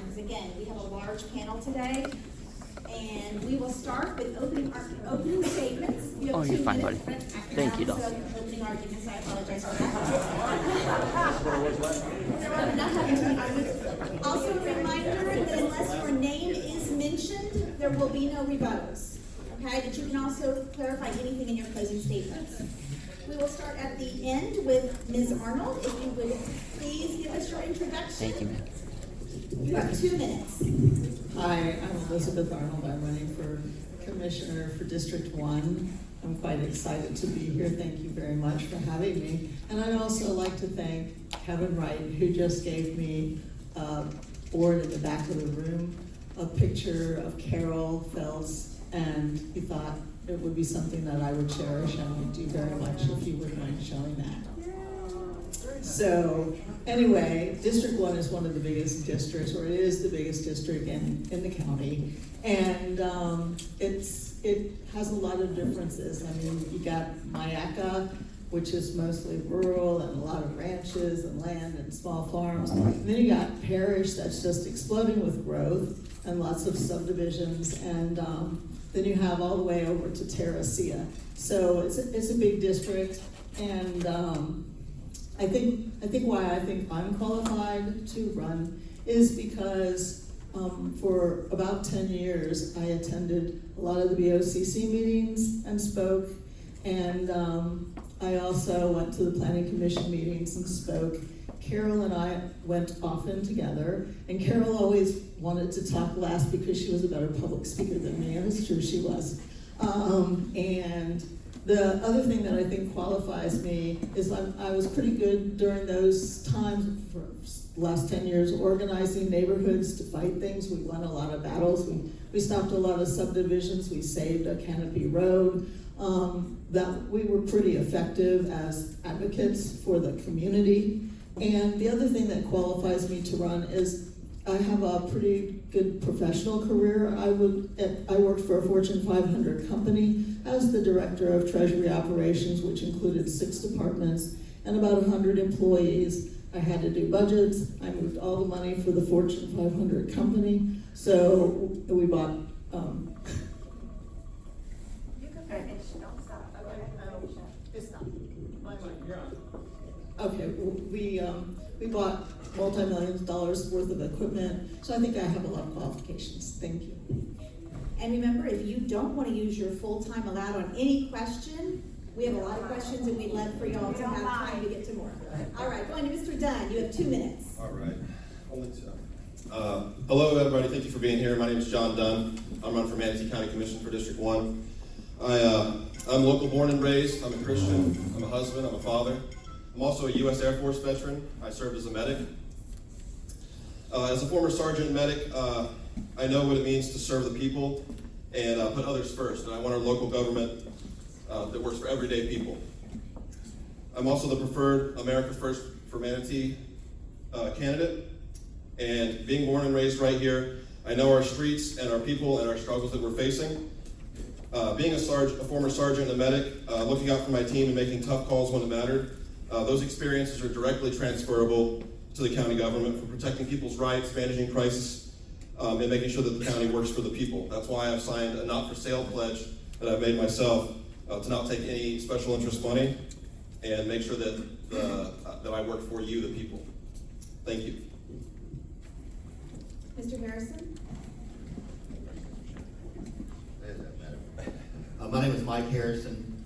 because again, we have a large panel today. And we will start with opening statements. You have Oh, 2 you're fine, minutes. buddy. Thank you, Dawson. So opening arguments, I apologize for that. Also a reminder that unless your name is mentioned, there will be no rebuttals. Okay, but you can also clarify anything in your closing statements. We will start at the end with Ms. Arnold. If you would please give us your introduction. Thank you, ma'am. You have 2 minutes. Hi, I'm Elizabeth Arnold. I'm running for Commissioner for District 1. I'm quite excited to be here. Thank you very much for having me. And I'd also like to thank Kevin Wright, who just gave me a board in the back of the room, a picture of Carol Fells, and he thought it would be something that I would cherish and would do very much if you would mind showing that. So anyway, District 1 is one of the biggest districts, or it is the biggest district in the county. And it has a lot of differences. I mean, you got Mayaca, which is mostly rural and a lot of ranches and land and small farms. And then you got Parrish that's just exploding with growth and lots of subdivisions. And then you have all the way over to Terracea. So it's a big district. And I think why I think I'm qualified to run is because for about 10 years I attended a lot of the BOCC meetings and spoke, and I also went to the Planning Commission meetings and spoke. Carol and I went often together, and Carol always wanted to talk last because she was a better public speaker than me, and it's true, she was. And the other thing that I think qualifies me is I was pretty good during those times for the last 10 years organizing neighborhoods to fight things. We won a lot of battles. We stopped a lot of subdivisions. We saved a Canopy Road. That we were pretty effective as advocates for the community. And the other thing that qualifies me to run is I have a pretty good professional career. I worked for a Fortune 500 company as the Director of Treasury Operations, which included 6 departments and about 100 employees. I had to do budgets. I moved all the money for the Fortune 500 company. So we bought, You can finish, don't stop. it's not. Okay, we bought multi-millions of dollars worth of equipment, so I think I have a lot of qualifications. Thank you. And remember, if you don't want to use your full time allowed on any question, we have a lot of questions and we'd love for y'all to have time to get to more. All right, going to Mr. Dunn, you have 2 minutes. All right, only 2. Hello everybody, thank you for being here. My name is John Dunn. I'm running for Manatee County Commission for District 1. I'm local born and raised. I'm a Christian, I'm a husband, I'm a father. I'm also a U.S. Air Force veteran. I served as a medic. As a former sergeant and medic, I know what it means to serve the people and put others first. And I want our local government that works for everyday people. I'm also the preferred America First for Manatee candidate. And being born and raised right here, I know our streets and our people and our struggles that we're facing. Being a former sergeant and a medic, looking out for my team and making tough calls when it mattered, those experiences are directly transferable to the county government for protecting people's rights, managing crisis, and making sure that the county works for the people. That's why I've signed a not-for-sale pledge that I've made myself to not take any special interest money and make sure that that I work for you, the people. Thank you. Mr. Harrison? My name is Mike Harrison.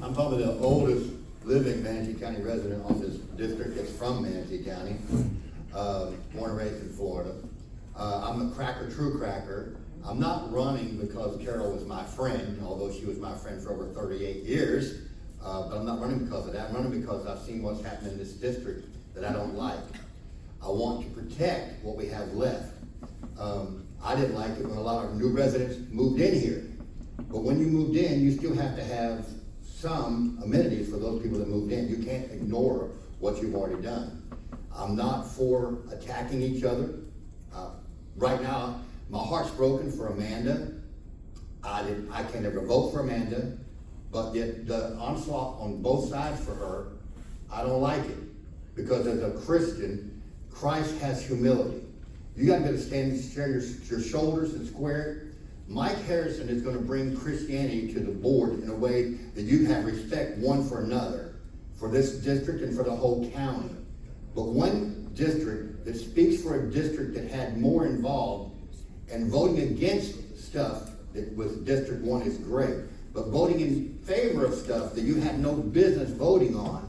I'm probably the oldest living Manatee County resident on this district that's from Manatee County, born and raised in Florida. I'm a true cracker. I'm not running because Carol was my friend, although she was my friend for over 38 years, but I'm not running because of that. I'm running because I've seen what's happened in this district that I don't like. I want to protect what we have left. I didn't like it when a lot of new residents moved in here. But when you moved in, you still have to have some amenities for those people that moved in. You can't ignore what you've already done. I'm not for attacking each other. Right now, my heart's broken for Amanda. I can never vote for Amanda, but the onslaught on both sides for her, I don't like it. because as a Christian, Christ has humility. You gotta be able to stand, share your shoulders and square it. Mike Harrison is gonna bring Christianity to the board in a way that you have respect one for another, for this district and for the whole county. But one district that speaks for a district that had more involved, and voting against stuff that was District 1 is great, but voting in favor of stuff that you had no business voting on,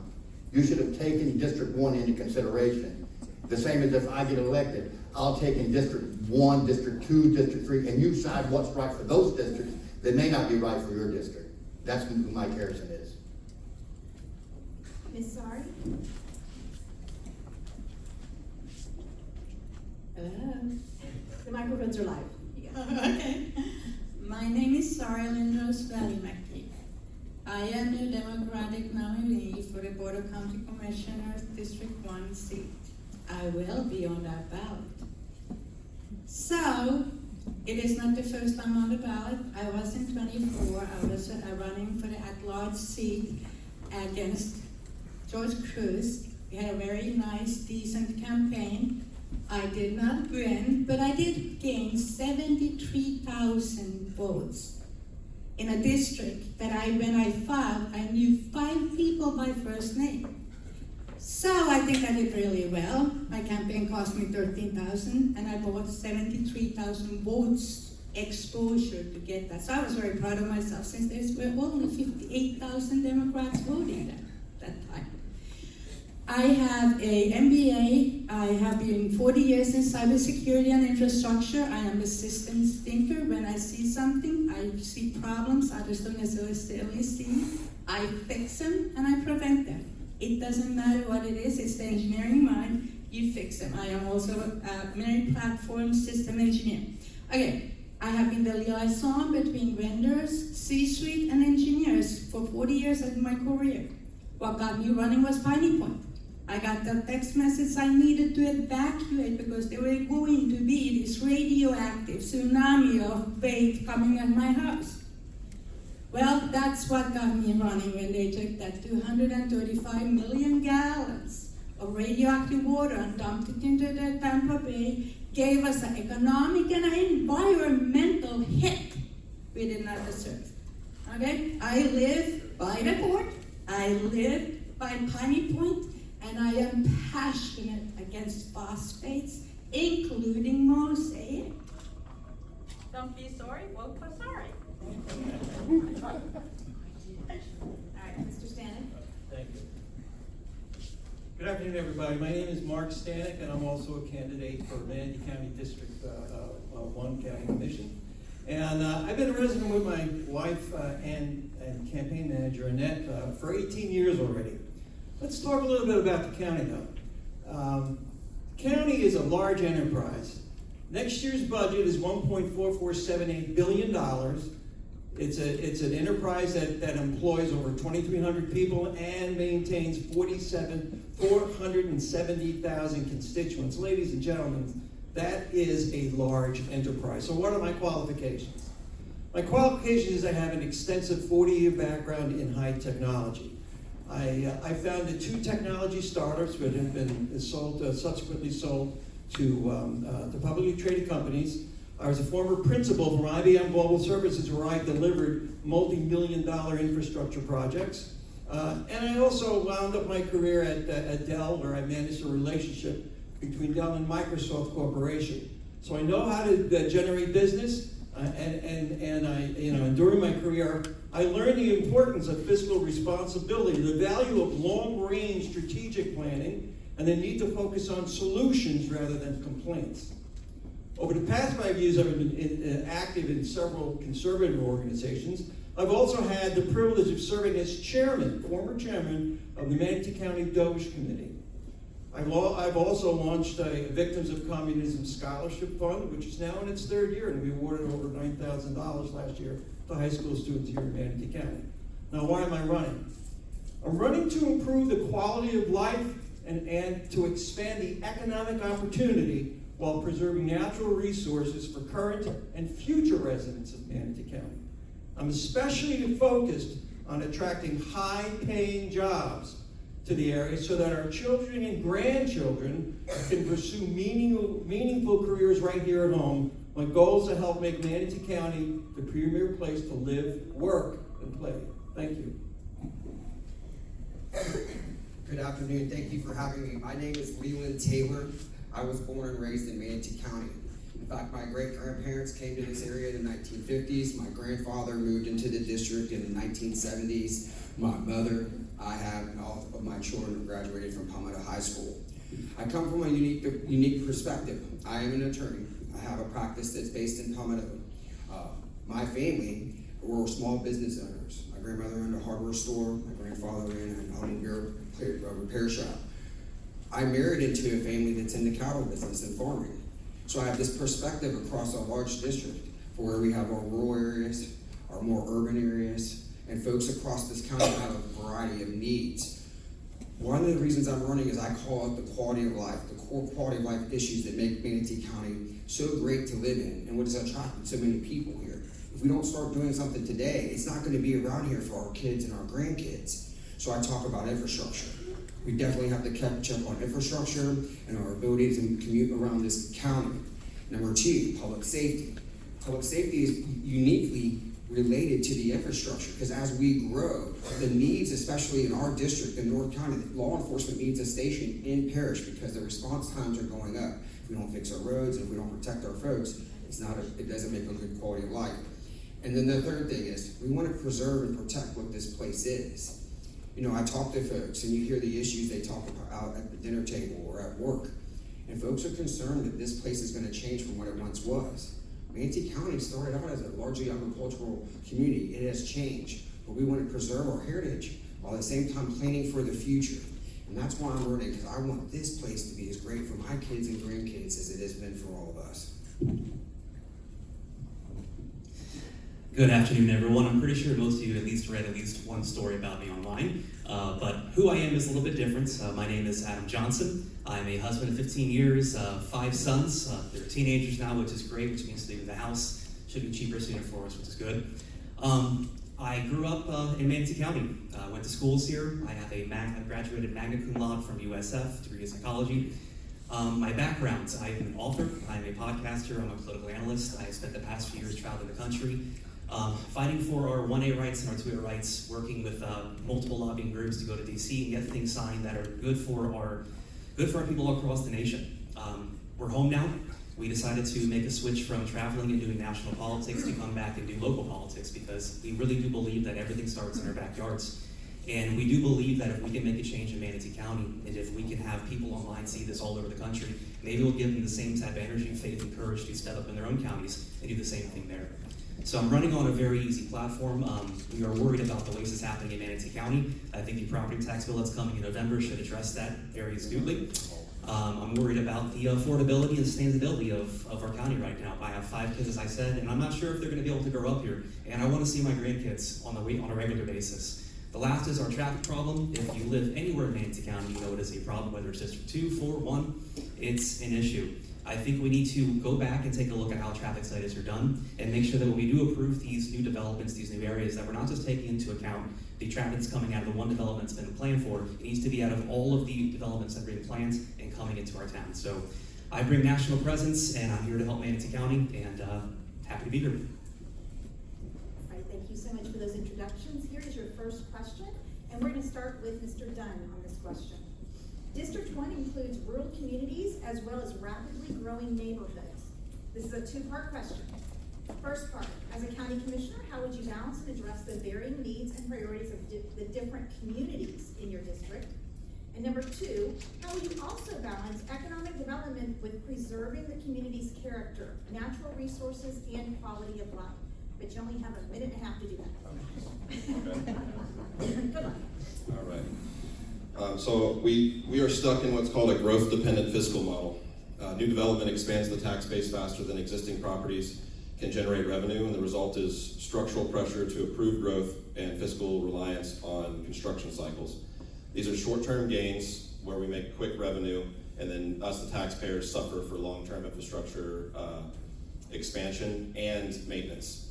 you should have taken District 1 into consideration. The same as if I get elected, I'll take in District 1, District 2, District 3, and you decide what's right for those districts that may not be right for your district. That's who Mike Harrison is. Ms. Sari? Hello. The microphones are live. Okay. My name is Sarah Lynn Rose Valley McKee. I am the Democratic nominee for the Board of County Commissioners District 1 seat. I will be on that ballot. So, it is not the first time on the ballot. I was in 24. I was running for the at-large seat against George Cruz. We had a very nice, decent campaign. I did not win, but I did gain 73,000 votes in a district that when I filed, I knew 5 people by first name. So I think I did really well. My campaign cost me 13,000, and I bought 73,000 votes exposure to get that. So I was very proud of myself, since there were only 58,000 Democrats voting that time. I have a MBA. I have been 40 years in cybersecurity and infrastructure. I am a systems thinker. When I see something, I see problems others don't necessarily see. I fix them and I prevent them. It doesn't matter what it is. It's the engineering mind. You fix them. I am also a many platform system engineer. Okay, I have been the liaison between vendors, C-suite, and engineers for 40 years of my career. What got me running was Piney Point. I got the text message I needed to evacuate because there were going to be this radioactive tsunami of waste coming at my house. Well, that's what got me running when they took that 235 million gallons of radioactive water and dumped it into the Tampa Bay, gave us an economic and an environmental hit we did not deserve. Okay? I live by the port, I live by Piney Point, and I am passionate against phosphates, including mosaic. Don't be sorry, vote for sorry. All right, Mr. Stanek? Thank you. Good afternoon, everybody. My name is Mark Stanek, and I'm also a candidate for Manatee County District 1 County Commission. And I've been a resident with my wife and campaign manager, Annette, for 18 years already. Let's talk a little bit about the county, though. County is a large enterprise. Next year's budget is $1.4478 billion. It's an enterprise that employs over 2,300 people and maintains 470,000 constituents. Ladies and gentlemen, that is a large enterprise. So what are my qualifications? My qualifications is I have an extensive 40-year background in high technology. I founded 2 technology startups that have been subsequently sold to publicly traded companies. I was a former principal for IBM Global Services, where I delivered multi-million-dollar infrastructure projects. And I also wound up my career at Dell, where I managed a relationship between Dell and Microsoft Corporation. So I know how to generate business, and during my career, I learned the importance of fiscal responsibility, the value of long-range strategic planning, and the need to focus on solutions rather than complaints. Over the past 5 years, I've been active in several conservative organizations. I've also had the privilege of serving as former chairman of the Manatee County Doge Committee. I've also launched a Victims of Communism Scholarship Fund, which is now in its 3rd year, and we awarded over $9,000 last year to high school students here in Manatee County. Now, why am I running? I'm running to improve the quality of life and to expand the economic opportunity while preserving natural resources for current and future residents of Manatee County. I'm especially focused on attracting high-paying jobs to the area so that our children and grandchildren can pursue meaningful careers right here at home. My goal is to help make Manatee County the premier place to live, work, and play. Thank you. Good afternoon. Thank you for having me. My name is Leland Taylor. I was born and raised in Manatee County. In fact, my great-grandparents came to this area in the 1950s. My grandfather moved into the district in the 1970s. My mother, I have, and all of my children graduated from Palmetto High School. I come from a unique perspective. I am an attorney. I have a practice that's based in Palmetto. My family were small business owners. My grandmother owned a hardware store. My grandfather ran an automobile repair shop. I married into a family that's in the cattle business and farming. So I have this perspective across a large district for where we have our rural areas, our more urban areas, and folks across this county have a variety of needs. One of the reasons I'm running is I call it the quality of life, the core quality of life issues that make Manatee County so great to live in and what has attracted so many people here. If we don't start doing something today, it's not going to be around here for our kids and our grandkids. So I talk about infrastructure. We definitely have to catch up on infrastructure and our ability to commute around this county. Number two, public safety. Public safety is uniquely related to the infrastructure because as we grow, the needs, especially in our district, in North County, law enforcement needs a station in Parish because the response times are going up. If we don't fix our roads, if we don't protect our folks, it doesn't make a good quality of life. And then the third thing is we want to preserve and protect what this place is. You know, I talk to folks and you hear the issues they talk about out at the dinner table or at work. And folks are concerned that this place is going to change from what it once was. Manatee County started out as a largely agricultural community. It has changed, but we want to preserve our heritage while at the same time planning for the future. And that's why I'm running, because I want this place to be as great for my kids and grandkids as it has been for all of us. Good afternoon, everyone. I'm pretty sure most of you at least read at least one story about me online, but who I am is a little bit different. My name is Adam Johnson. I'm a husband of 15 years, 5 sons. They're teenagers now, which is great, which means to leave the house. Should be cheaper sooner for us, which is good. I grew up in Manatee County. Went to schools here. I have I graduated magna cum laude from USF, degree in psychology. My background, I'm an author, I'm a podcaster, I'm a political analyst. I spent the past few years traveling the country, fighting for our 1A rights and our 2A rights, working with multiple lobbying groups to go to DC and get things signed that are good for our people across the nation. We're home now. We decided to make a switch from traveling and doing national politics to come back and do local politics because we really do believe that everything starts in our backyards. And we do believe that if we can make a change in Manatee County, and if we can have people online see this all over the country, maybe we'll give them the same type of energy, faith, and courage to step up in their own counties and do the same thing there. So I'm running on a very easy platform. We are worried about the waste that's happening in Manatee County. I think the property tax bill that's coming in November should address that very astutely. I'm worried about the affordability and sustainability of our county right now. I have 5 kids, as I said, and I'm not sure if they're going to be able to grow up here. And I want to see my grandkids on a regular basis. The last is our traffic problem. If you live anywhere in Manatee County, you know it is a problem, whether it's District 2, 4, 1, it's an issue. I think we need to go back and take a look at how traffic studies are done and make sure that when we do approve these new developments, these new areas, that we're not just taking into account the traffic that's coming out of the one development that's been planned for. It needs to be out of all of the developments that are being planned and coming into our town. So I bring national presence, and I'm here to help Manatee County, and happy to be here. All right, thank you so much for those introductions. Here is your first question, and we're going to start with Mr. Dunn on this question. District 1 includes rural communities as well as rapidly growing neighborhoods. This is a 2-part question. First part, as a county commissioner, how would you balance and address the varying needs and priorities of the different communities in your district? And number 2, how will you also balance economic development with preserving the community's character, natural resources, and quality of life? But you only have a minute and a half to do that. Good luck. All right. So we are stuck in what's called a growth-dependent fiscal model. New development expands the tax base faster than existing properties can generate revenue, and the result is structural pressure to improve growth and fiscal reliance on construction cycles. These are short-term gains where we make quick revenue, and then us, the taxpayers, suffer for long-term infrastructure expansion and maintenance.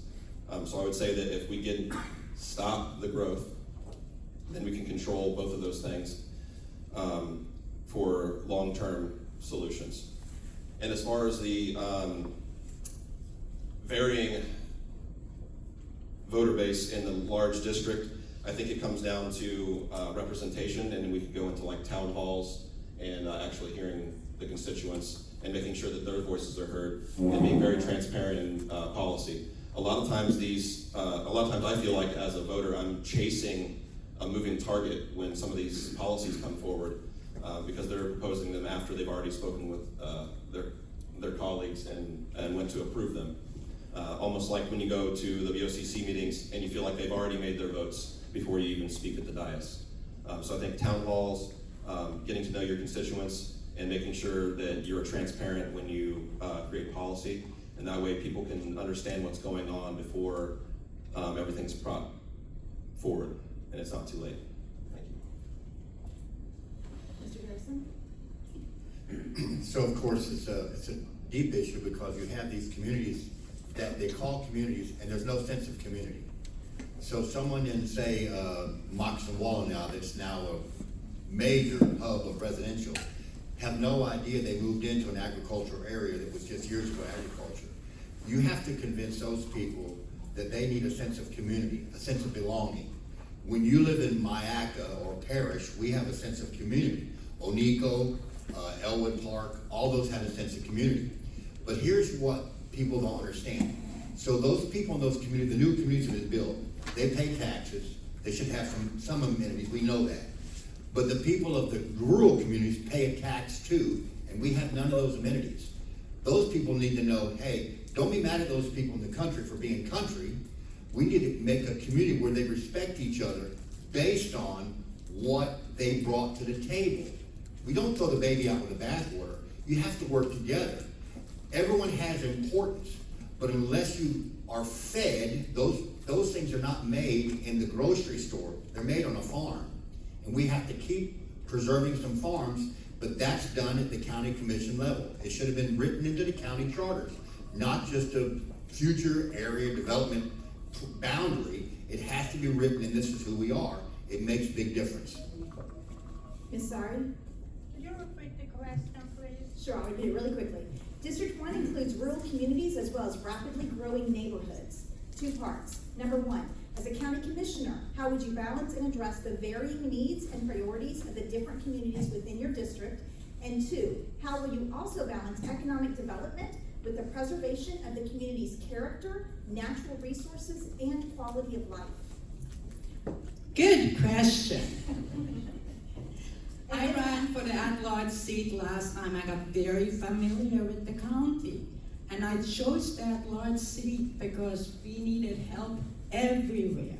So I would say that if we can stop the growth, then we can control both of those things. for long-term solutions. And as far as the varying voter base in the large district, I think it comes down to representation, and we could go into like town halls and actually hearing the constituents and making sure that their voices are heard and being very transparent in policy. A lot of times I feel like as a voter, I'm chasing a moving target when some of these policies come forward because they're proposing them after they've already spoken with their colleagues and went to approve them. Almost like when you go to the VOCC meetings and you feel like they've already made their votes before you even speak at the dais. So I think town halls, getting to know your constituents, and making sure that you're transparent when you create policy, and that way people can understand what's going on before everything's brought forward, and it's not too late. Thank you. Mr. Harrison? So of course, it's a deep issue because you have these communities that they call communities, and there's no sense of community. So someone in, say, Moxon Wall now, that's now a major hub of residential, have no idea they moved into an agricultural area that was just years ago agriculture. You have to convince those people that they need a sense of community, a sense of belonging. When you live in Mayaca or Parish, we have a sense of community. Oneiko, Elwood Park, all those have a sense of community. But here's what people don't understand. So those people in those communities, the new communities that are built, they pay taxes. They should have some amenities, we know that. But the people of the rural communities pay a tax too, and we have none of those amenities. Those people need to know, hey, don't be mad at those people in the country for being country. We need to make a community where they respect each other based on what they brought to the table. We don't throw the baby out with the bathwater. You have to work together. Everyone has importance, but unless you are fed, those things are not made in the grocery store. They're made on a farm. And we have to keep preserving some farms, but that's done at the county commission level. It should have been written into the county charters, not just a future area development boundary. It has to be written, and this is who we are. It makes a big difference. Ms. Sari? Could you repeat the question, please? Sure, I'll repeat it really quickly. District 1 includes rural communities as well as rapidly growing neighborhoods. 2 parts. Number 1, as a county commissioner, how would you balance and address the varying needs and priorities of the different communities within your district? And 2, how will you also balance economic development with the preservation of the community's character, natural resources, and quality of life? Good question. I ran for the at-large seat last time. I got very familiar with the county. And I chose the at-large seat because we needed help everywhere.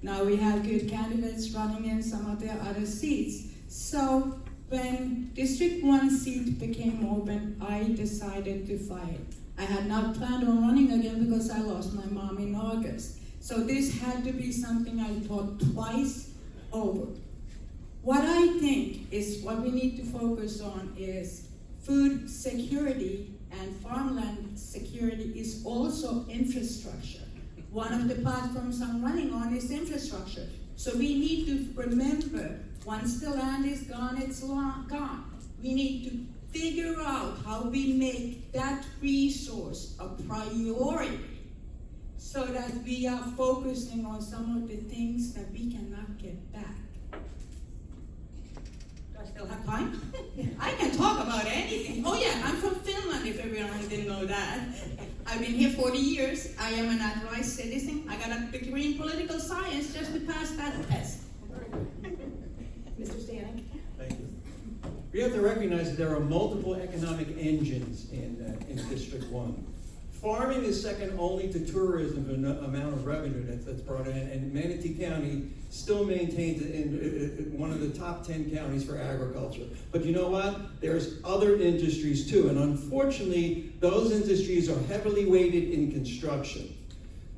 Now we have good candidates running in some of the other seats. So when District 1 seat became open, I decided to fight. I had not planned on running again because I lost my mom in August. So this had to be something I thought twice over. What I think is what we need to focus on is food security, and farmland security is also infrastructure. One of the platforms I'm running on is infrastructure. So we need to remember, once the land is gone, it's gone. We need to figure out how we make that resource a priority so that we are focusing on some of the things that we cannot get back. Do I still have time? I can talk about anything. Oh yeah, I'm from Finland, if everyone didn't know that. I've been here 40 years. I am a naturalized citizen. I got a degree in political science just to pass that test. Mr. Stanek? Thank you. We have to recognize that there are multiple economic engines in District 1. Farming is second only to tourism in the amount of revenue that's brought in, and Manatee County still maintains one of the top 10 counties for agriculture. But you know what? There's other industries too, and unfortunately, those industries are heavily weighted in construction.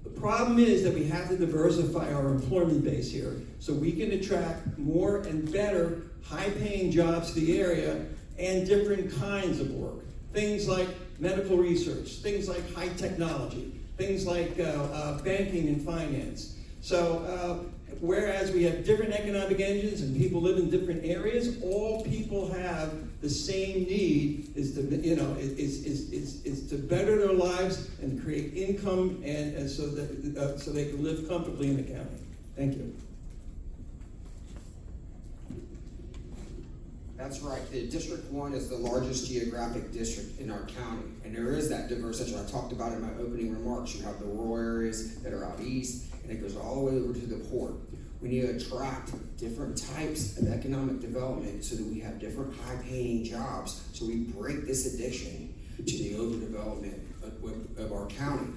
The problem is that we have to diversify our employment base here so we can attract more and better high-paying jobs to the area and different kinds of work. Things like medical research, things like high technology, things like banking and finance. So, whereas we have different economic engines and people live in different areas, all people have the same need is to, is to better their lives and create income and so that so they can live comfortably in the county. Thank you. That's right. The District 1 is the largest geographic district in our county, and there is that diversity. I talked about it in my opening remarks. You have the rural areas that are out east, and it goes all the way over to the port. We need to attract different types of economic development so that we have different high-paying jobs, so we break this addiction to the overdevelopment of our county.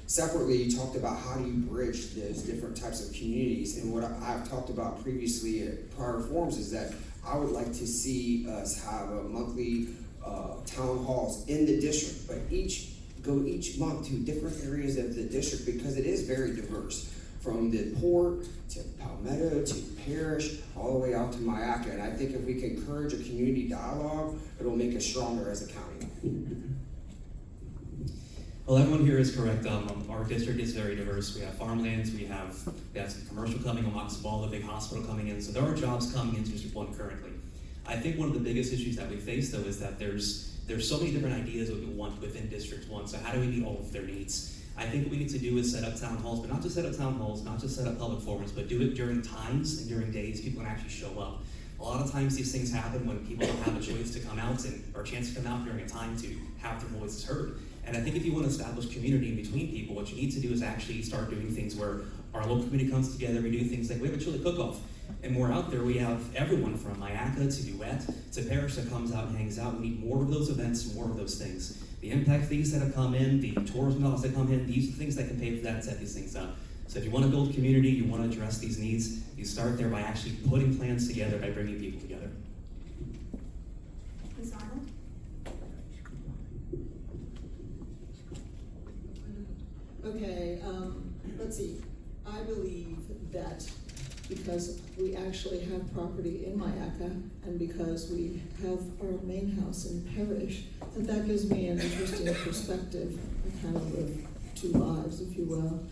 Separately, you talked about how do you bridge those different types of communities, and what I've talked about previously at prior forums is that I would like to see us have a monthly town halls in the district, but go each month to different areas of the district because it is very diverse. From the port to Palmetto to Parish, all the way out to Mayaca. And I think if we can encourage a community dialogue, it'll make us stronger as a county. Well, everyone here is correct. Our district is very diverse. We have farmlands, we have some commercial coming amongst the big hospital coming in. So there are jobs coming into District 1 currently. I think one of the biggest issues that we face, though, is that there's so many different ideas that we want within District 1. So how do we meet all of their needs? I think what we need to do is set up town halls, but not just set up town halls, not just set up public forums, but do it during times and during days people can actually show up. A lot of times these things happen when people don't have a choice to come out or a chance to come out during a time to have their voices heard. And I think if you want to establish community in between people, what you need to do is actually start doing things where our local community comes together. We do things like we have a chili cook-off. And we're out there, we have everyone from Mayaca to Duet to Parish that comes out and hangs out. We need more of those events, more of those things. The impact fees that have come in, the tourism dollars that come in, these are things that can pay for that and set these things up. So if you want to build community, you want to address these needs, you start there by actually putting plans together, by bringing people together. Ms. Arnold? Okay, let's see. I believe that because we actually have property in Mayaca and because we have our main house in Parish, that gives me an interesting perspective. I kind of live two lives, if you will.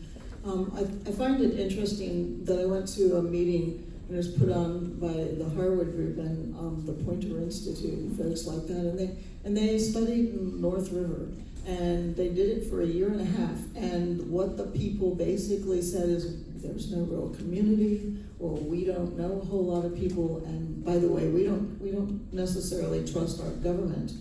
I find it interesting that I went to a meeting and it was put on by the Harwood Group and the Pointer Institute and folks like that, and they studied in North River. And they did it for a year and a half. And what the people basically said is there's no real community, or we don't know a whole lot of people. And by the way, we don't necessarily trust our government.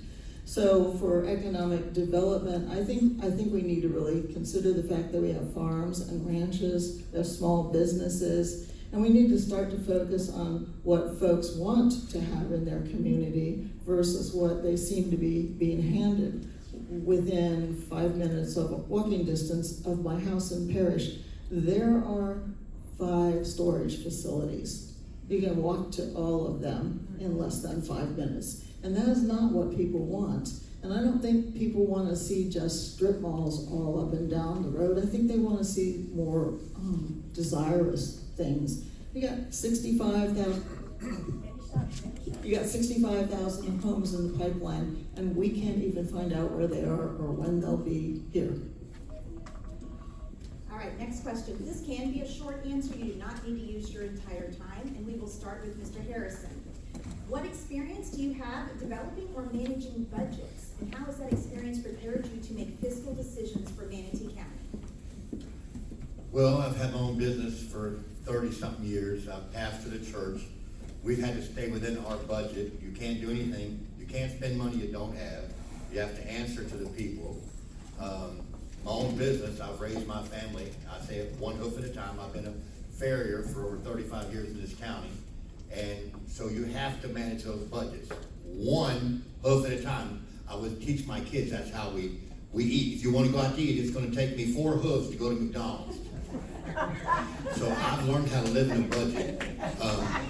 So for economic development, I think we need to really consider the fact that we have farms and ranches, there's small businesses, and we need to start to focus on what folks want to have in their community versus what they seem to be being handed. Within 5 minutes of a walking distance of my house in Parish, there are 5 storage facilities. You can walk to all of them in less than 5 minutes. And that is not what people want. And I don't think people want to see just strip malls all up and down the road. I think they want to see more desirous things. You got 65,000 homes in the pipeline, and we can't even find out where they are or when they'll be here. All right, next question. This can be a short answer. You do not need to use your entire time, and we will start with Mr. Harrison. What experience do you have developing or managing budgets, and how has that experience prepared you to make fiscal decisions for Manatee County? Well, I've had my own business for 30-something years. I've pastored a church. We've had to stay within our budget. You can't do anything. You can't spend money you don't have. You have to answer to the people. My own business, I've raised my family. I say it one hoof at a time. I've been a farrier for over 35 years in this county. And so you have to manage those budgets. One hoof at a time. I would teach my kids that's how we eat. If you want to go out to eat, it's going to take me 4 hoofs to go to McDonald's. So I've learned how to live in a budget.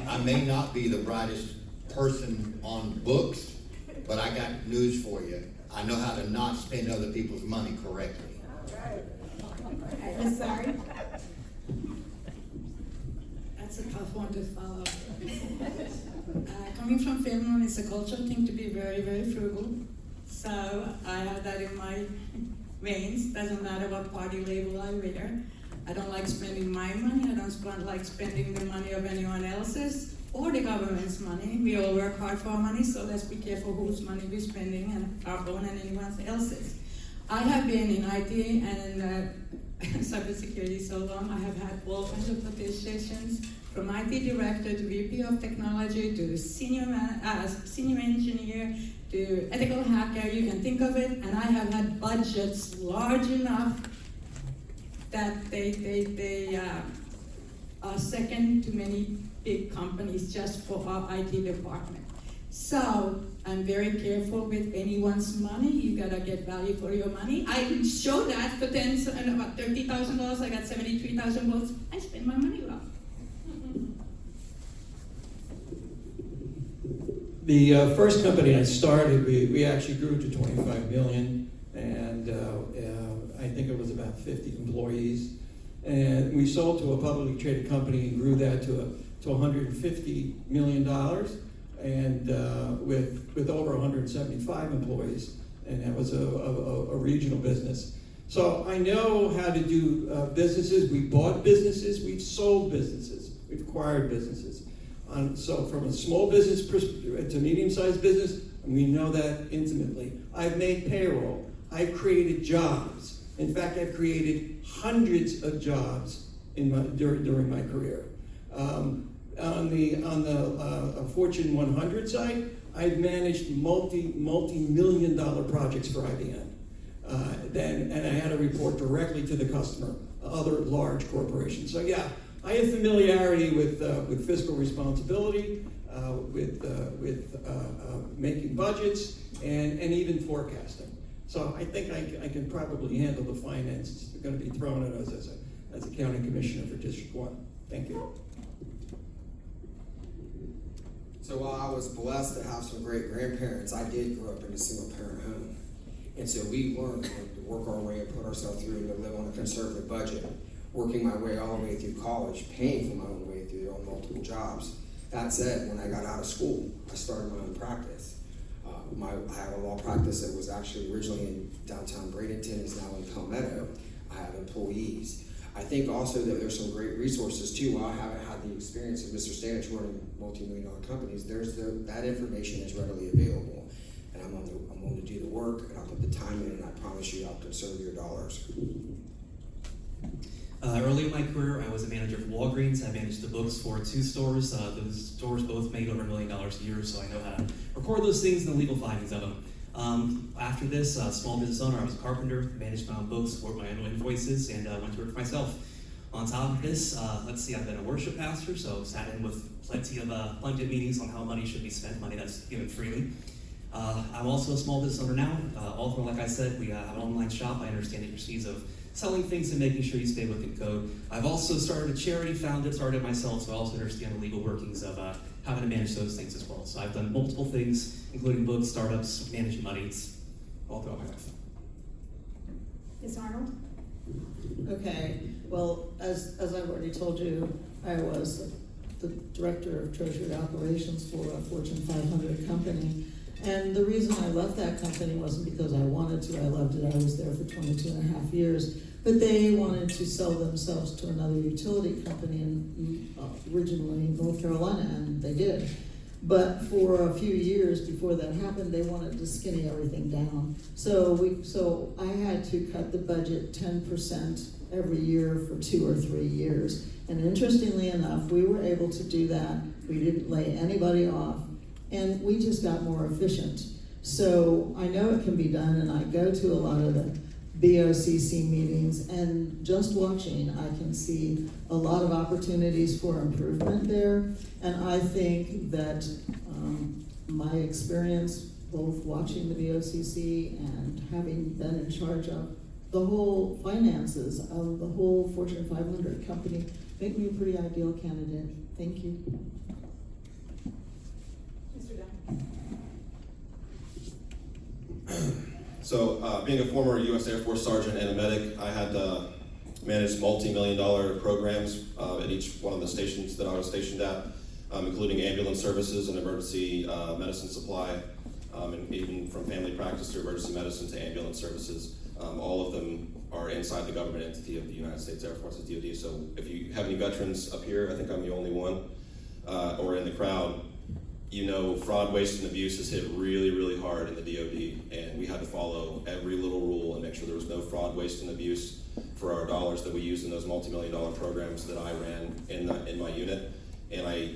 I may not be the brightest person on books, but I got news for you. I know how to not spend other people's money correctly. Ms. Sari? That's a tough one to follow. Coming from Finland, it's a cultural thing to be very, very frugal. So I have that in my veins. Doesn't matter what party label I wear. I don't like spending my money. I don't like spending the money of anyone else's or the government's money. We all work hard for our money, so let's be careful whose money we're spending, and our own and anyone else's. I have been in IT and in cybersecurity so long. I have had all kinds of positions, from IT director to VP of technology to senior engineer to ethical hacker. You can think of it. And I have had budgets large enough that they are second to many big companies just for our IT department. So I'm very careful with anyone's money. You gotta get value for your money. I can show that for about $30,000. I got 73,000 votes. I spend my money well. The first company I started, we actually grew to 25 million, and I think it was about 50 employees. And we sold to a publicly traded company and grew that to $150 million, and with over 175 employees, and that was a regional business. So I know how to do businesses. We bought businesses, we've sold businesses, we've acquired businesses. So from a small business to medium-sized business, we know that intimately. I've made payroll. I've created jobs. In fact, I've created hundreds of jobs during my career. On the Fortune 100 side, I've managed multi-million dollar projects for IBM. And I had to report directly to the customer, other large corporations. So yeah, I have familiarity with fiscal responsibility, with making budgets, and even forecasting. So I think I can probably handle the finance that's going to be thrown at us as a county commissioner for District 1. Thank you. So while I was blessed to have some great grandparents, I did grow up in a single parent home. And so we learned to work our way and put ourselves through and to live on a conservative budget, working my way all the way through college, paying for my own way through on multiple jobs. That said, when I got out of school, I started my own practice. I have a law practice that was actually originally in downtown Bradenton, is now in Palmetto. I have employees. I think also that there's some great resources too. While I haven't had the experience of Mr. Stanich running multi-million-dollar companies, that information is readily available. And I'm willing to do the work, and I'll put the time in, and I promise you I'll conserve your dollars. Early in my career, I was a manager for Walgreens. I managed the books for 2 stores. Those stores both made over $1 million a year, so I know how to record those things and the legal findings of them. After this, small business owner, I was a carpenter, managed my own books, wrote my own invoices, and went to work for myself. On top of this, let's see, I've been a worship pastor, so sat in with plenty of pungent meetings on how money should be spent, money that's given freely. I'm also a small business owner now. Although, like I said, we have an online shop. I understand the intricacies of selling things and making sure you stay within code. I've also started a charity, started it myself, so I also understand the legal workings of how to manage those things as well. So I've done multiple things, including books, startups, managing money, all throughout my life. Ms. Arnold? Okay, well, as I've already told you, I was the director of Treasury Operations for a Fortune 500 company. And the reason I left that company wasn't because I wanted to. I loved it. I was there for 22 and a half years. But they wanted to sell themselves to another utility company originally in North Carolina, and they did. But for a few years before that happened, they wanted to skinny everything down. So I had to cut the budget 10% every year for 2 or 3 years. And interestingly enough, we were able to do that. We didn't lay anybody off. And we just got more efficient. So I know it can be done, and I go to a lot of the BOCC meetings, and just watching, I can see a lot of opportunities for improvement there. And I think that my experience, both watching the BOCC and having been in charge of the whole finances of the whole Fortune 500 company, make me a pretty ideal candidate. Thank you. So, being a former U.S. Air Force sergeant and a medic, I had managed multi-million-dollar programs at each one of the stations that I was stationed at, including ambulance services and emergency medicine supply, and even from family practice to emergency medicine to ambulance services. All of them are inside the government entity of the United States Air Force's DoD. So if you have any veterans up here, I think I'm the only one, or in the crowd, you know fraud, waste, and abuse is hit really, really hard in the DoD, and we had to follow every little rule and make sure there was no fraud, waste, and abuse for our dollars that we used in those multi-million-dollar programs that I ran in my unit, and I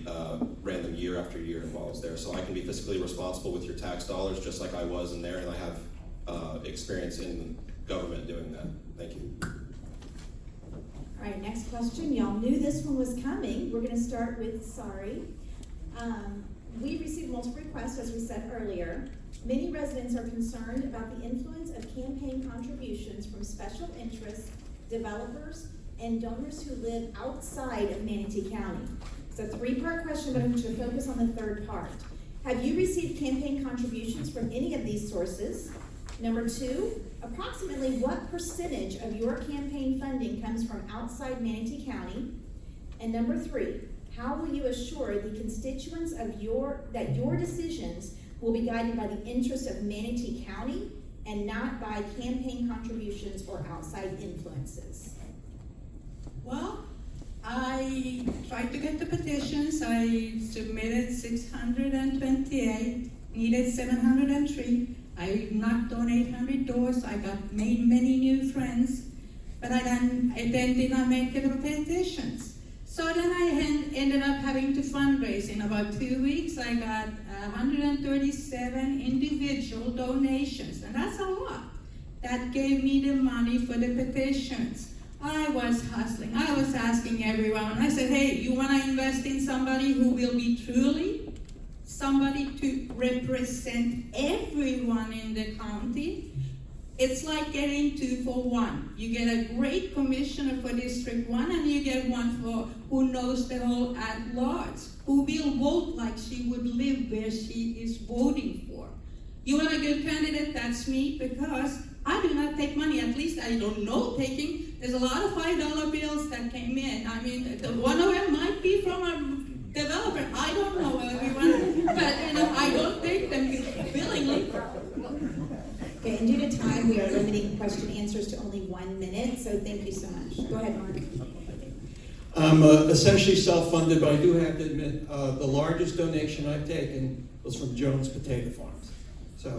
ran them year after year while I was there. So I can be fiscally responsible with your tax dollars just like I was in there, and I have experience in government doing that. Thank you. All right, next question. Y'all knew this one was coming. We're gonna start with sorry. We received multiple requests, as we said earlier. Many residents are concerned about the influence of campaign contributions from special interests, developers, and donors who live outside of Manatee County. It's a three-part question, but I'm going to focus on the third part. Have you received campaign contributions from any of these sources? Number two, approximately what percentage of your campaign funding comes from outside Manatee County? And number three, how will you assure the constituents of that your decisions will be guided by the interests of Manatee County and not by campaign contributions or outside influences? Well, I tried to get the petitions. I submitted 628, needed 703. I knocked on 800 doors. I made many new friends, but I then did not make the petitions. So then I ended up having to fundraise. In about 2 weeks, I got 137 individual donations, and that's a lot. That gave me the money for the petitions. I was hustling. I was asking everyone. I said, hey, you want to invest in somebody who will be truly somebody to represent everyone in the county? It's like getting 2 for 1. You get a great commissioner for District 1, and you get one for who knows the whole at large, who will vote like she would live where she is voting for. You want a good candidate? That's me, because I do not take money. At least I don't know taking. There's a lot of $5 bills that came in. I mean, one of them might be from a developer. I don't know everyone, but I don't take them willingly. Okay, and due to time, we are limiting question answers to only 1 minute, so thank you so much. Go ahead, Mark. I'm essentially self-funded, but I do have to admit, the largest donation I've taken was from Jones Potato Farms. So,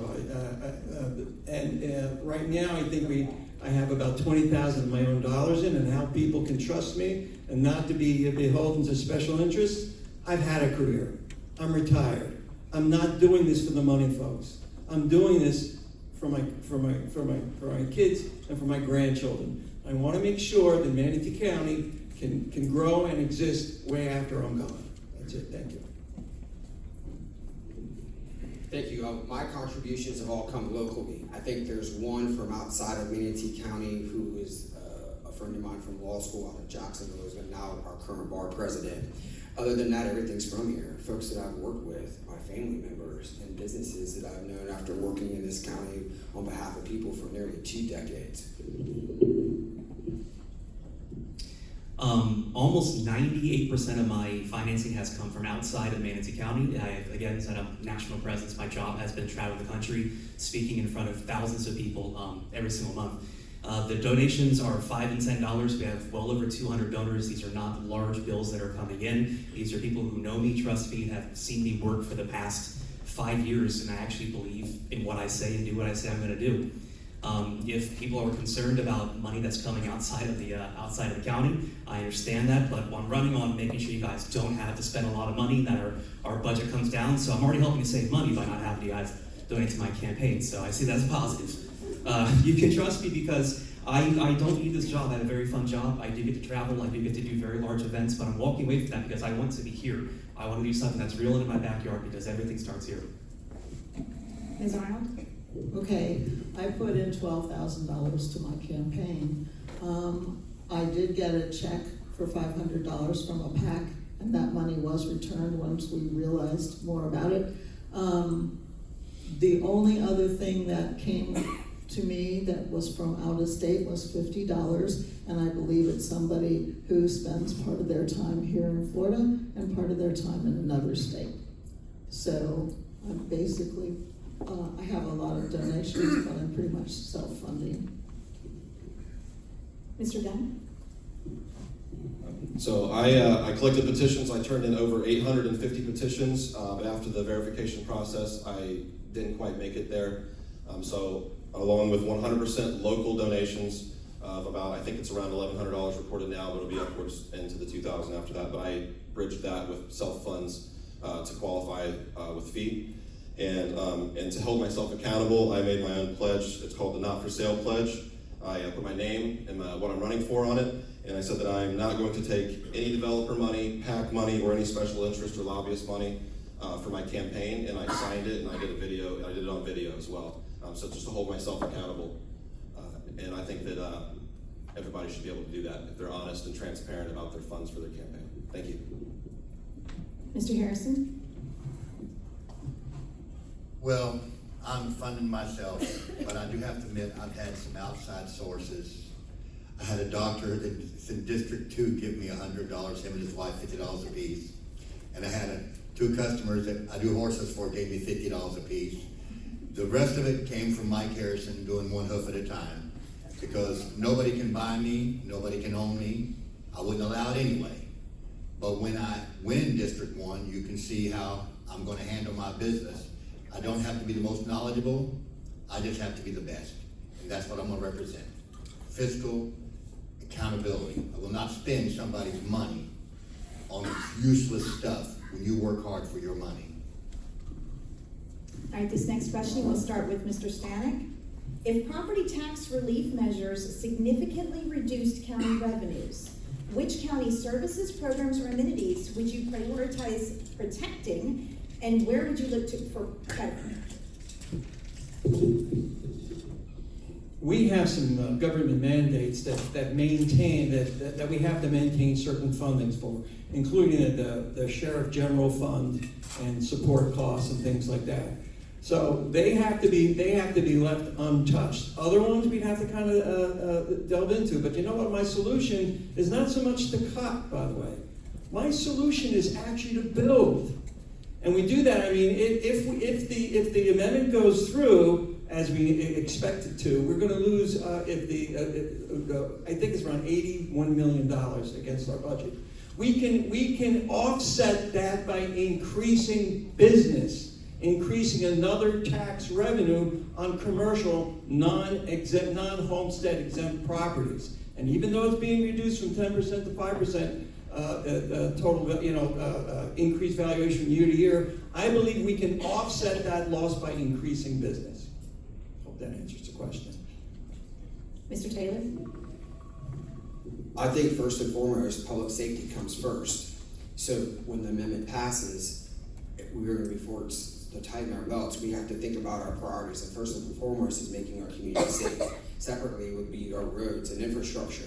right now, I think I have about 20,000 of my own dollars in, and how people can trust me and not to be beholden to special interests. I've had a career. I'm retired. I'm not doing this for the money, folks. I'm doing this for my kids and for my grandchildren. I want to make sure that Manatee County can grow and exist way after I'm gone. That's it. Thank you. Thank you. My contributions have all come locally. I think there's one from outside of Manatee County who is a friend of mine from law school out of Jacksonville, who's now our current bar president. Other than that, everything's from here. Folks that I've worked with, my family members, and businesses that I've known after working in this county on behalf of people for nearly 2 decades. Almost 98% of my financing has come from outside of Manatee County. I, again, set up national presence. My job has been traveling the country, speaking in front of thousands of people every single month. The donations are $5 and $10. We have well over 200 donors. These are not large bills that are coming in. These are people who know me, trust me, have seen me work for the past 5 years, and I actually believe in what I say and do what I say I'm going to do. If people are concerned about money that's coming outside of the county, I understand that, but I'm running on making sure you guys don't have to spend a lot of money, that our budget comes down. So I'm already helping to save money by not having you guys donate to my campaign. So I see that as positive. You can trust me because I don't need this job. I have a very fun job. I do get to travel. I do get to do very large events, but I'm walking away from that because I want to be here. I want to do something that's real in my backyard because everything starts here. Ms. Arnold? Okay, I put in $12,000 to my campaign. I did get a check for $500 from a PAC, and that money was returned once we realized more about it. The only other thing that came to me that was from out of state was $50, and I believe it's somebody who spends part of their time here in Florida and part of their time in another state. So I'm basically, I have a lot of donations, but I'm pretty much self-funding. Mr. Dunn? So I collected petitions. I turned in over 850 petitions, but after the verification process, I didn't quite make it there. So along with 100% local donations of about, I think it's around $1,100 reported now, but it'll be upwards into the 2,000 after that. But I bridged that with self-funds to qualify with fee. And to hold myself accountable, I made my own pledge. It's called the Not For Sale Pledge. I put my name and what I'm running for on it, and I said that I'm not going to take any developer money, PAC money, or any special interest or lobbyist money for my campaign, and I signed it, and I did a video. I did it on video as well. So just to hold myself accountable, and I think that everybody should be able to do that if they're honest and transparent about their funds for their campaign. Thank you. Mr. Harrison? Well, I'm funding myself, but I do have to admit I've had some outside sources. I had a doctor that's in District 2 give me $100, him and his wife $50 a piece. And I had two customers that I do horses for gave me $50 a piece. The rest of it came from Mike Harrison doing one hoof at a time, because nobody can buy me, nobody can own me. I wouldn't allow it anyway. But when I win District 1, you can see how I'm going to handle my business. I don't have to be the most knowledgeable, I just have to be the best. And that's what I'm going to represent. Fiscal accountability. I will not spend somebody's money on useless stuff when you work hard for your money. All right, this next question, we'll start with Mr. Stanek. If property tax relief measures significantly reduced county revenues, which county services, programs, or amenities would you prioritize protecting, and where would you look for betterment? We have some government mandates that maintain, that we have to maintain certain fundings for, including the Sheriff General Fund and support costs and things like that. So they have to be left untouched. Other ones we'd have to kind of delve into. But you know what? My solution is not so much to cut, by the way. My solution is actually to build. And we do that. I mean, if the amendment goes through as we expect it to, we're going to lose. I think it's around $81 million against our budget. We can offset that by increasing business. Increasing another tax revenue on commercial non-exempt, non-homestead exempt properties. And even though it's being reduced from 10% to 5%, total, increased valuation year to year, I believe we can offset that loss by increasing business. Hope that answers the question. Mr. Taylor? I think first and foremost, public safety comes first. So when the amendment passes, we're going to be forced to tighten our belts. We have to think about our priorities, and first and foremost is making our community safe. Separately would be our roads and infrastructure.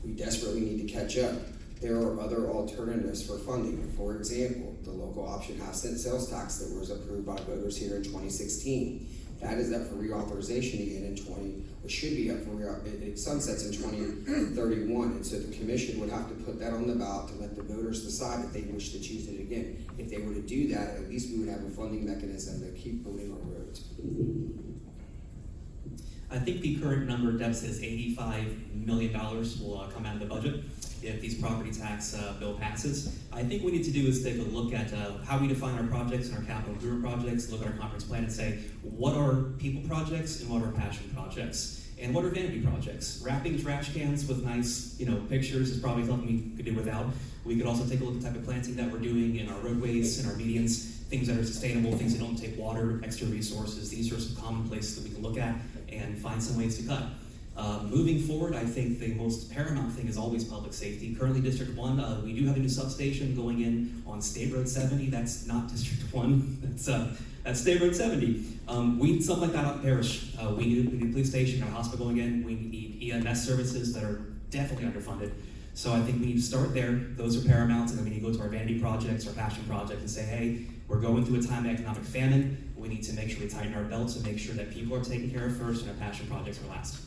We desperately need to catch up. There are other alternatives for funding. For example, the local option half-cent sales tax that was approved by voters here in 2016. That is up for reauthorization again in should be up for it sunsets in 2031, and so the commission would have to put that on the ballot to let the voters decide if they wish to choose it again. If they were to do that, at least we would have a funding mechanism to keep building our roads. I think the current number deficit is $85 million will come out of the budget if these property tax bill passes. I think what we need to do is take a look at how we define our projects and our capital improvement projects, look at our conference plan and say, what are people projects and what are passion projects? And what are vanity projects? Wrapping trash cans with nice, pictures is probably something we could do without. We could also take a look at the type of planting that we're doing in our roadways and our medians, things that are sustainable, things that don't take water, extra resources. These are some common places that we can look at and find some ways to cut. Moving forward, I think the most paramount thing is always public safety. Currently, District 1, we do have a new substation going in on State Road 70. That's not District 1, that's State Road 70. We need something like that out in Parish. We need a police station, a hospital going in. We need EMS services that are definitely underfunded. So I think we need to start there. Those are paramount, and then we need to go to our vanity projects, our passion projects, and say, hey, we're going through a time of economic famine. We need to make sure we tighten our belts and make sure that people are taken care of first and our passion projects are last.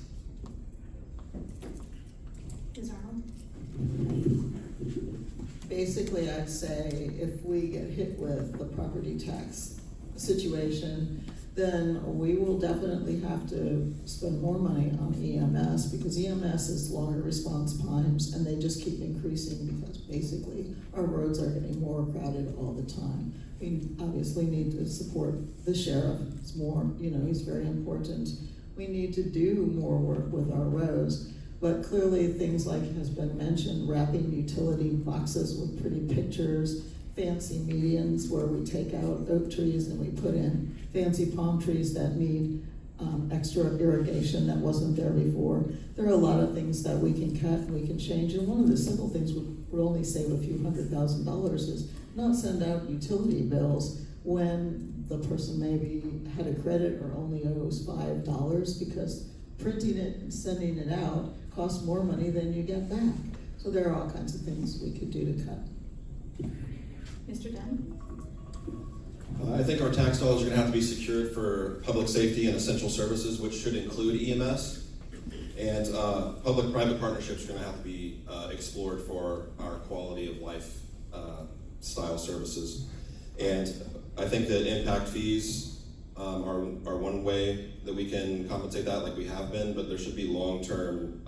Ms. Arnold? Basically, I'd say if we get hit with the property tax situation, then we will definitely have to spend more money on EMS, because EMS is longer response times, and they just keep increasing because basically our roads are getting more crowded all the time. We obviously need to support the sheriff. It's more, he's very important. We need to do more work with our roads, but clearly things like has been mentioned, wrapping utility boxes with pretty pictures, fancy medians where we take out oak trees and we put in fancy palm trees that need extra irrigation that wasn't there before. There are a lot of things that we can cut and we can change, and one of the simple things would only save a few $100,000 is not send out utility bills when the person maybe had a credit or only owes $5, because printing it and sending it out costs more money than you get back. So there are all kinds of things we could do to cut. Mr. Dunn? I think our tax dollars are going to have to be secured for public safety and essential services, which should include EMS. And public-private partnerships are going to have to be explored for our quality of life style services. And I think that impact fees are one way that we can compensate that, like we have been, but there should be long-term,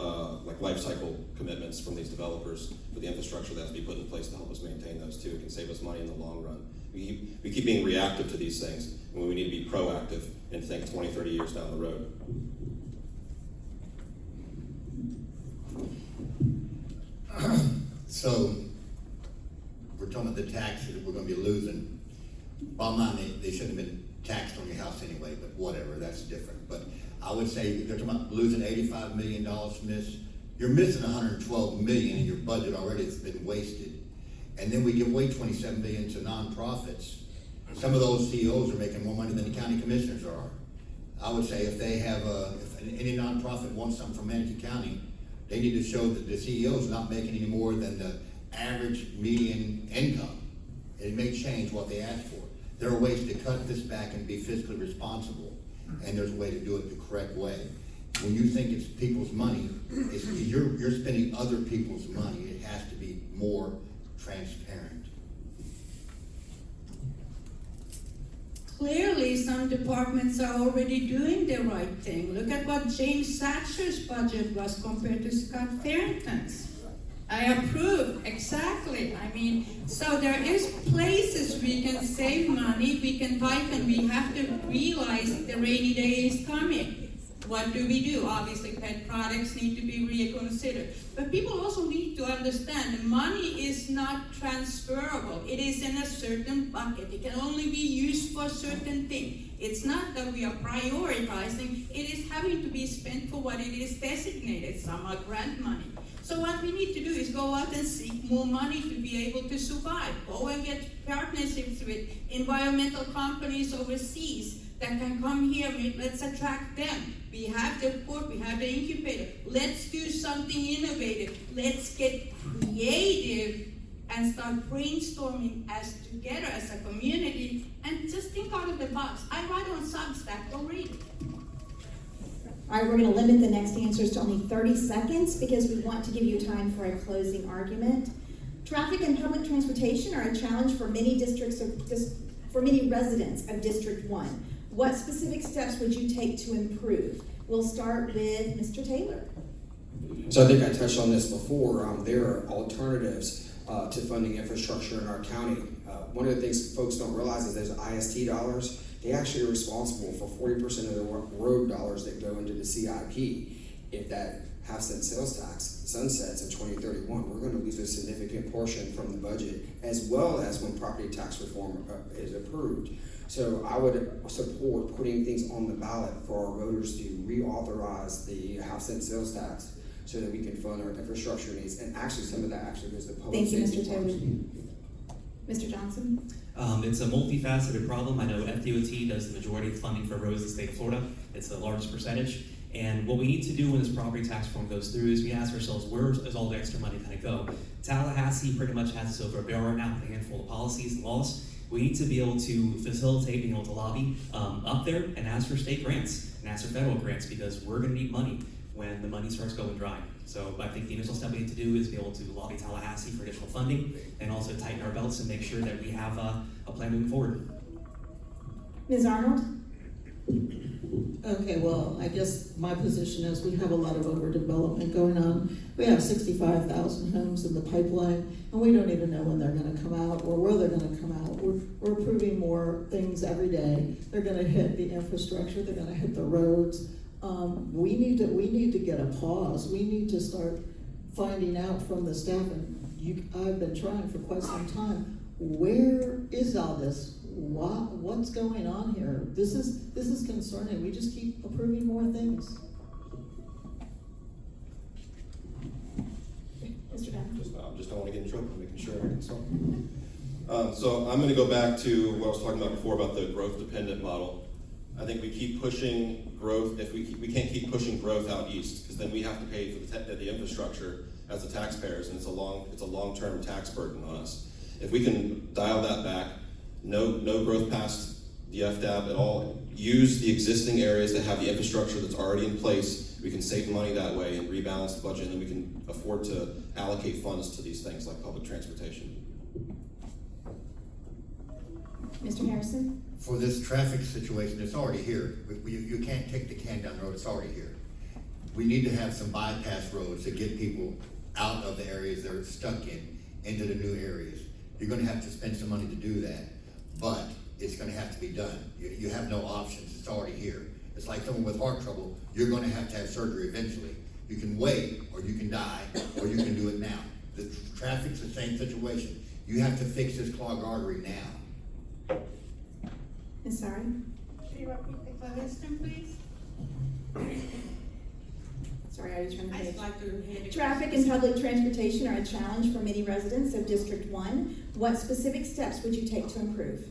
like life cycle commitments from these developers for the infrastructure that has to be put in place to help us maintain those too. It can save us money in the long run. We keep being reactive to these things, and we need to be proactive and think 20, 30 years down the road. So, we're talking about the taxes that we're gonna be losing. Bottom line, they shouldn't have been taxed on your house anyway, but whatever, that's different. But I would say, they're talking about losing $85 million from this. You're missing $112 million in your budget already that's been wasted. And then we give away $27 million to nonprofits. Some of those CEOs are making more money than the county commissioners are. I would say if they have if any nonprofit wants something from Manatee County, they need to show that the CEO is not making any more than the average median income. It may change what they ask for. There are ways to cut this back and be fiscally responsible, and there's a way to do it the correct way. When you think it's people's money, you're spending other people's money. It has to be more transparent. Clearly, some departments are already doing the right thing. Look at what James Thatcher's budget was compared to Scott Farrington's. I approve, exactly. I mean, so there is places we can save money, we can fight, and we have to realize the rainy day is coming. What do? Obviously, pet products need to be reconsidered. But people also need to understand the money is not transferable. It is in a certain bucket. It can only be used for a certain thing. It's not that we are prioritizing. It is having to be spent for what it is designated. Some are grant money. So what we need to do is go out and seek more money to be able to survive. Go and get partnerships with environmental companies overseas that can come here. Let's attract them. We have the port, we have the incubator. Let's do something innovative. Let's get creative and start brainstorming as together as a community and just think out of the box. I write on Substack, go read it. All right, we're going to limit the next answers to only 30 seconds because we want to give you time for a closing argument. Traffic and public transportation are a challenge for many for many residents of District 1. What specific steps would you take to improve? We'll start with Mr. Taylor. So I think I touched on this before. There are alternatives to funding infrastructure in our county. One of the things folks don't realize is there's IST dollars. They actually are responsible for 40% of the road dollars that go into the CIP. If that half-cent sales tax sunsets in 2031, we're going to lose a significant portion from the budget, as well as when property tax reform is approved. So I would support putting things on the ballot for our voters to reauthorize the half-cent sales tax so that we can fund our infrastructure needs. And actually, some of that actually goes to public Thank you, safety. Mr. Taylor. Mr. Johnson? It's a multifaceted problem. I know FDOT does the majority of funding for roads in the state of Florida. It's the largest percentage. And what we need to do when this property tax reform goes through is we ask ourselves, where is all the extra money going to go? Tallahassee pretty much has us over a barrel right now with a handful of policies and laws. We need to be able to facilitate being able to lobby up there and ask for state grants and ask for federal grants, because we're going to need money when the money starts going dry. So I think the initial step we need to do is be able to lobby Tallahassee for additional funding and also tighten our belts and make sure that we have a plan moving forward. Ms. Arnold? Okay, well, I guess my position is we have a lot of overdevelopment going on. We have 65,000 homes in the pipeline, and we don't even know when they're gonna come out or where they're gonna come out. We're approving more things every day. They're gonna hit the infrastructure, they're gonna hit the roads. We need to get a pause. We need to start finding out from the staff, and I've been trying for quite some time, where is all this? What's going on here? This is concerning. We just keep approving more things. Mr. Dunn? Just don't want to get in trouble, making sure I consult. So I'm going to go back to what I was talking about before about the growth dependent model. I think we keep pushing growth. If we can't keep pushing growth out east, because then we have to pay for the infrastructure as the taxpayers, and it's a long-term tax burden on us. If we can dial that back, no growth past the FDAP at all, use the existing areas that have the infrastructure that's already in place, we can save money that way and rebalance the budget, and then we can afford to allocate funds to these things like public transportation. Mr. Harrison? For this traffic situation, it's already here. You can't kick the can down the road, it's already here. We need to have some bypass roads to get people out of the areas they're stuck in, into the new areas. You're gonna have to spend some money to do that, but it's gonna have to be done. You have no options, it's already here. It's like someone with heart trouble, you're gonna have to have surgery eventually. You can wait, or you can die, or you can do it now. The traffic's the same situation. You have to fix this clogged artery now. Ms. Sari? Can you repeat the question, please? Sorry, I was trying to I'd page. like to hear the Traffic and public transportation are a challenge for many residents of District 1. What specific steps would you take to improve?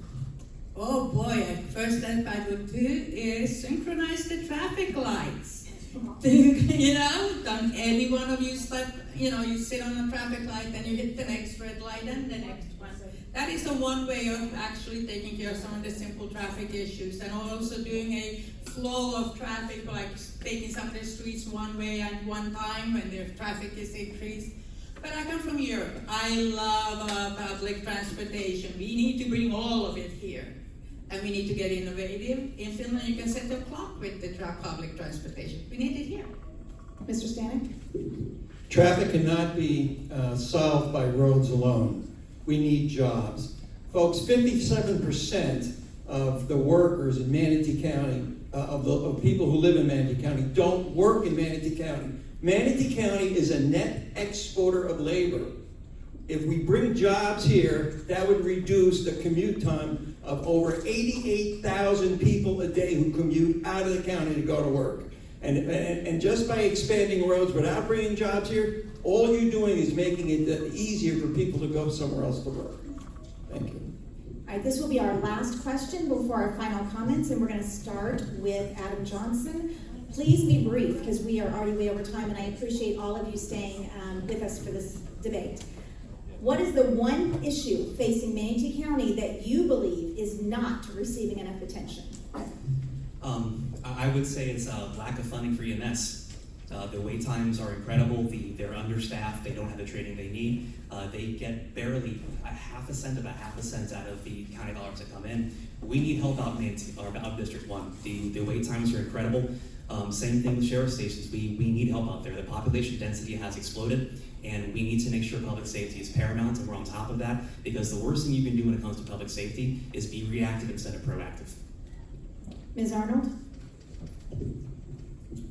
Oh boy, first step I would do is synchronize the traffic lights. Don't any one of you stop, you sit on a traffic light and you hit the next red light and the next one. That is one way of actually taking care of some of the simple traffic issues, and also doing a flow of traffic, like taking some of the streets one way at one time when the traffic is increased. But I come from Europe. I love public transportation. We need to bring all of it here. And we need to get innovative. In Finland, you can set a clock with the public transportation. We need it here. Mr. Stanek? Traffic cannot be solved by roads alone. We need jobs. Folks, 57% of the workers in Manatee County, of people who live in Manatee County, don't work in Manatee County. Manatee County is a net exporter of labor. If we bring jobs here, that would reduce the commute time of over 88,000 people a day who commute out of the county to go to work. And just by expanding roads without bringing jobs here, all you're doing is making it easier for people to go somewhere else to work. Thank you. All right, this will be our last question before our final comments, and we're going to start with Adam Johnson. Please be brief, because we are already way over time, and I appreciate all of you staying with us for this debate. What is the one issue facing Manatee County that you believe is not receiving enough attention? I would say it's a lack of funding for EMS. The wait times are incredible. They're understaffed. They don't have the training they need. They get barely a half a cent out of the county dollars that come in. We need help out in District 1. The wait times are incredible. Same thing with sheriff stations. We need help out there. The population density has exploded, and we need to make sure public safety is paramount, and we're on top of that, because the worst thing you can do when it comes to public safety is be reactive instead of proactive. Ms. Arnold?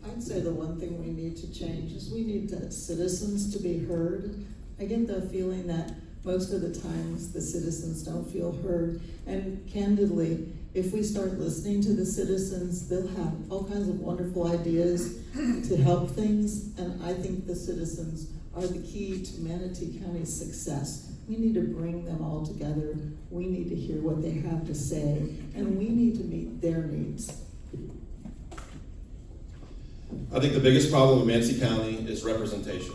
I'd say the one thing we need to change is we need the citizens to be heard. I get the feeling that most of the times the citizens don't feel heard. And candidly, if we start listening to the citizens, they'll have all kinds of wonderful ideas to help things. And I think the citizens are the key to Manatee County's success. We need to bring them all together. We need to hear what they have to say, and we need to meet their needs. I think the biggest problem with Manatee County is representation.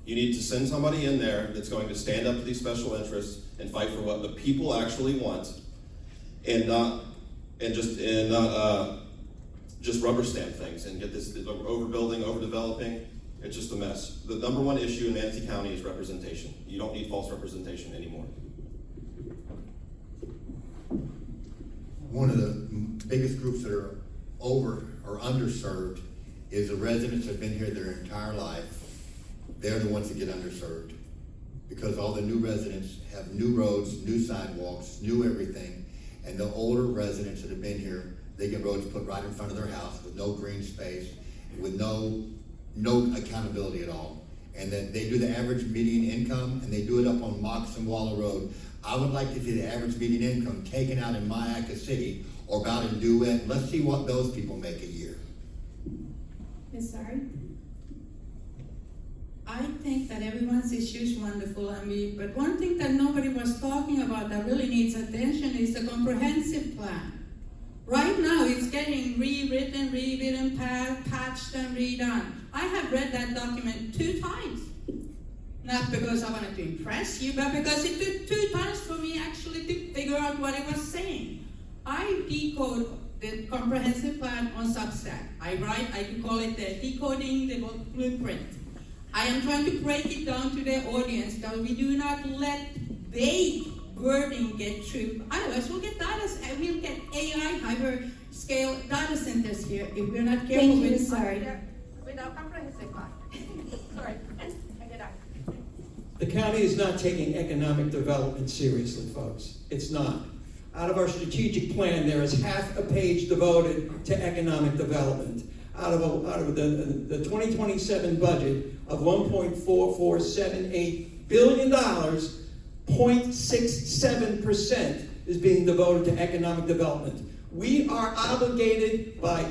You need to send somebody in there that's going to stand up to these special interests and fight for what the people actually want, and not just rubber stamp things and get this overbuilding, overdeveloping. It's just a mess. The number one issue in Manatee County is representation. You don't need false representation anymore. One of the biggest groups that are over or underserved is the residents that have been here their entire life. They're the ones that get underserved because all the new residents have new roads, new sidewalks, new everything. And the older residents that have been here, they get roads put right in front of their house with no green space, with no accountability at all. And then they do the average median income, and they do it up on Moxon Waller Road. I would like to see the average median income taken out in Myakka City or about in DeWitt. Let's see what those people make a year. Ms. Sari? I think that everyone's issue is wonderful, but one thing that nobody was talking about that really needs attention is the comprehensive plan. Right now, it's getting rewritten, patched, and redone. I have read that document 2 times. Not because I wanted to impress you, but because it took 2 times for me actually to figure out what it was saying. I decode the comprehensive plan on Substack. I could call it the decoding the blueprint. I am trying to break it down to the audience that we do not let vague wording get through. Otherwise, we'll get AI hyper-scale data centers here if we're not careful. Thank you, with Ms. Sari. Without comprehensive plan. Sorry, I get out. The county is not taking economic development seriously, folks. It's not. Out of our strategic plan, there is half a page devoted to economic development. Out of the 2027 budget of $1.4478 billion, 0.67% is being devoted to economic development. We are obligated by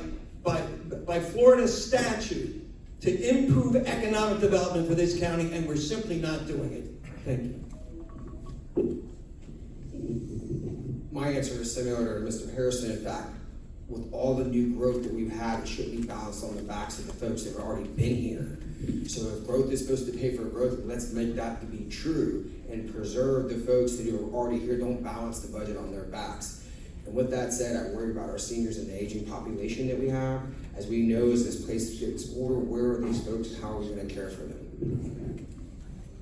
Florida statute to improve economic development for this county, and we're simply not doing it. Thank you. My answer is similar to Mr. Harrison. In fact, with all the new growth that we've had, it shouldn't be balanced on the backs of the folks that have already been here. So if growth is supposed to pay for growth, let's make that to be true and preserve the folks that are already here. Don't balance the budget on their backs. And with that said, I worry about our seniors and the aging population that we have. As we know, as this place gets older, where are these folks and how are we going to care for them?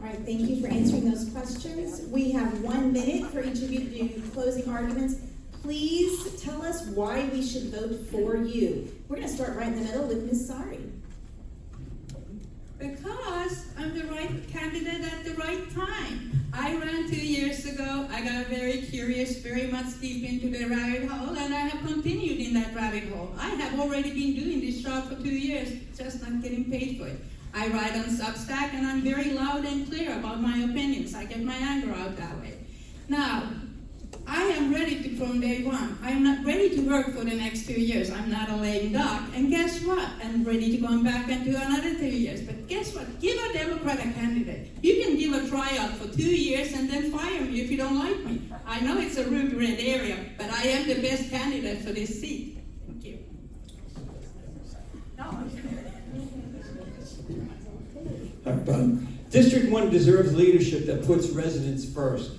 All right, thank you for answering those questions. We have 1 minute for each of you to do closing arguments. Please tell us why we should vote for you. We're going to start right in the middle with Ms. Sari. Because I'm the right candidate at the right time. I ran 2 years ago. I got very curious, very much deep into the rabbit hole, and I have continued in that rabbit hole. I have already been doing this job for 2 years, just not getting paid for it. I write on Substack, and I'm very loud and clear about my opinions. I get my anger out that way. Now, I am ready to, from day one, I'm not ready to work for the next 2 years. I'm not a lame duck. And guess what? I'm ready to come back and do another 2 years. But guess what? Give a Democrat a candidate. You can give a tryout for 2 years and then fire me if you don't like me. I know it's a ruby red area, but I am the best candidate for this seat. Thank you. District 1 deserves leadership that puts residents first.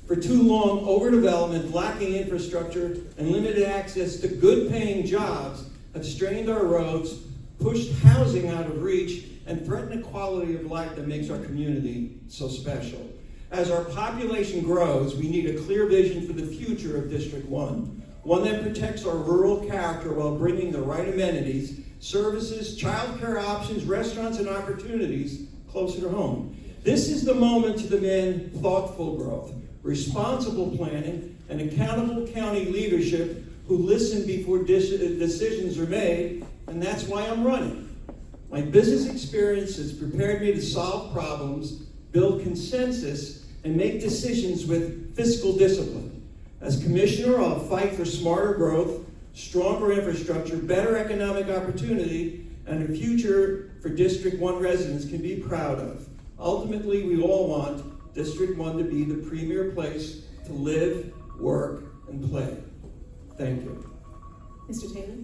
For too long, overdevelopment, lacking infrastructure, and limited access to good-paying jobs have strained our roads, pushed housing out of reach, and threatened the quality of life that makes our community so special. As our population grows, we need a clear vision for the future of District 1, one that protects our rural character while bringing the right amenities, services, childcare options, restaurants, and opportunities closer to home. This is the moment to demand thoughtful growth, responsible planning, and accountable county leadership who listen before decisions are made, and that's why I'm running. My business experience has prepared me to solve problems, build consensus, and make decisions with fiscal discipline. As commissioner, I'll fight for smarter growth, stronger infrastructure, better economic opportunity, and a future for District 1 residents can be proud of. Ultimately, we all want District 1 to be the premier place to live, work, and play. Thank you. Mr. Taylor?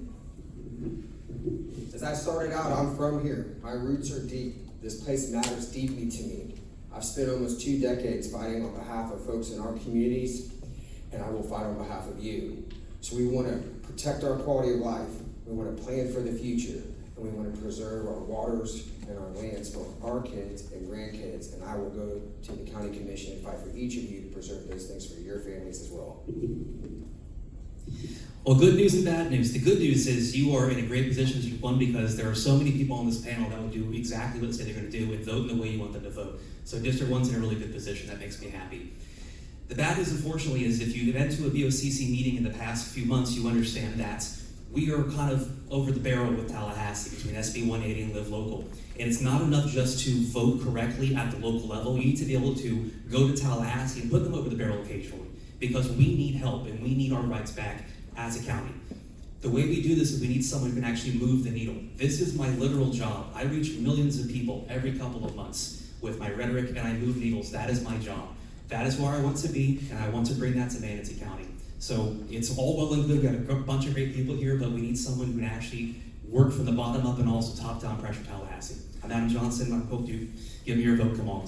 As I started out, I'm from here. My roots are deep. This place matters deeply to me. I've spent almost 2 decades fighting on behalf of folks in our communities, and I will fight on behalf of you. So we want to protect our quality of life. We want to plan for the future, and we want to preserve our waters and our lands for our kids and grandkids, and I will go to the county commission and fight for each of you to preserve those things for your families as well. Well, good news and bad news. The good news is you are in a great position as you've won because there are so many people on this panel that will do exactly what they say they're going to do and vote in the way you want them to vote. So District 1's in a really good position. That makes me happy. The bad news, unfortunately, is if you've been to a BOCC meeting in the past few months, you understand that we are kind of over the barrel with Tallahassee between SB 180 and Live Local. And it's not enough just to vote correctly at the local level. You need to be able to go to Tallahassee and put them over the barrel occasionally because we need help and we need our rights back as a county. The way we do this is we need someone who can actually move the needle. This is my literal job. I reach millions of people every couple of months with my rhetoric and I move needles. That is my job. That is where I want to be, and I want to bring that to Manatee County. So it's all well and good. We've got a bunch of great people here, but we need someone who can actually work from the bottom up and also top-down pressure Tallahassee. I'm Adam Johnson. I hope you give me your vote. Come on.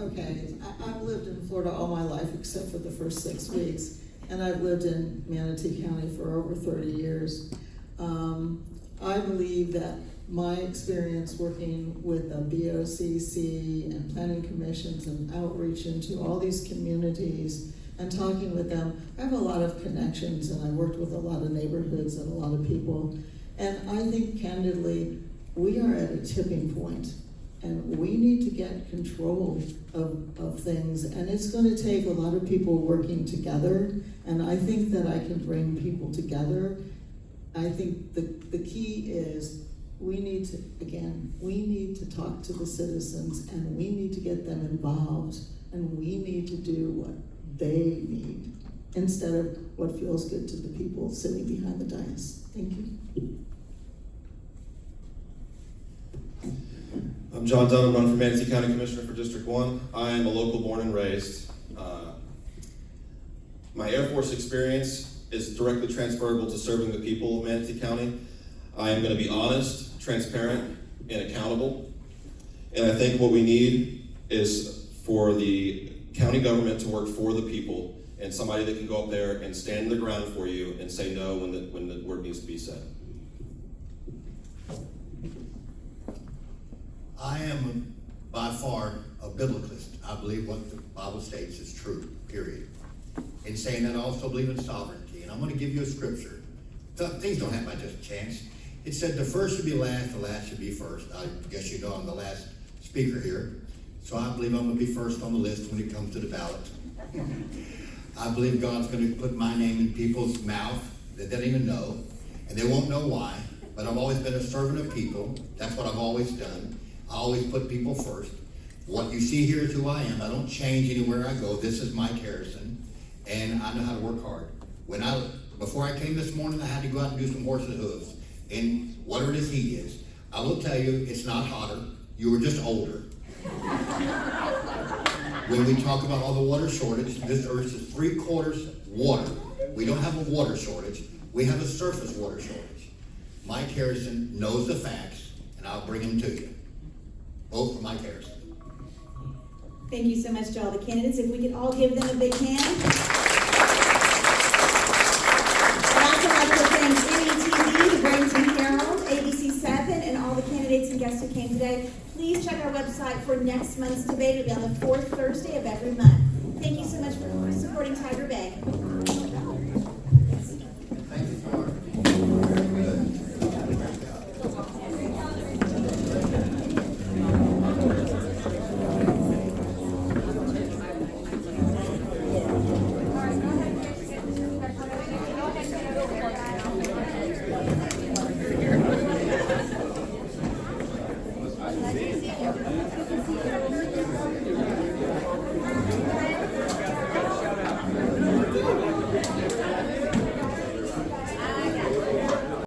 Okay, I've lived in Florida all my life except for the first 6 weeks, and I've lived in Manatee County for over 30 years. I believe that my experience working with the BOCC and planning commissions and outreach into all these communities and talking with them, I have a lot of connections and I worked with a lot of neighborhoods and a lot of people. And I think candidly, we are at a tipping point and we need to get control of things. And it's going to take a lot of people working together. And I think that I can bring people together. I think the key is we need to talk to the citizens and we need to get them involved and we need to do what they need instead of what feels good to the people sitting behind the dais. Thank you. I'm John Dunham, run for Manatee County Commissioner for District 1. I am a local born and raised. My Air Force experience is directly transferable to serving the people of Manatee County. I am going to be honest, transparent, and accountable. And I think what we need is for the county government to work for the people and somebody that can go up there and stand the ground for you and say no when the word needs to be said. I am by far a biblicalist. I believe what the Bible states is true, period. In saying that, I also believe in sovereignty. And I'm going to give you a scripture. Things don't happen by just chance. It said the first should be last, the last should be first. I guess you know I'm the last speaker here. So I believe I'm going to be first on the list when it comes to the ballot. I believe God's going to put my name in people's mouth that they don't even know. And they won't know why. But I've always been a servant of people. That's what I've always done. I always put people first. What you see here is who I am. I don't change anywhere I go. This is Mike Harrison. And I know how to work hard. Before I came this morning, I had to go out and do some horses' hooves. And whatever this heat is, I will tell you, it's not hotter. You were just older. When we talk about all the water shortage, this earth is 3/4 water. We don't have a water shortage. We have a surface water shortage. Mike Harrison knows the facts, and I'll bring them to you. Vote for Mike Harrison. Thank you so much to all the candidates. If we could all give them a big hand. I'd also like to thank METV, the Bradenton Herald, ABC 7, and all the candidates and guests who came today. Please check our website for next month's debate. It'll be on the 4th Thursday of every month. Thank you so much for supporting Tiger Bay.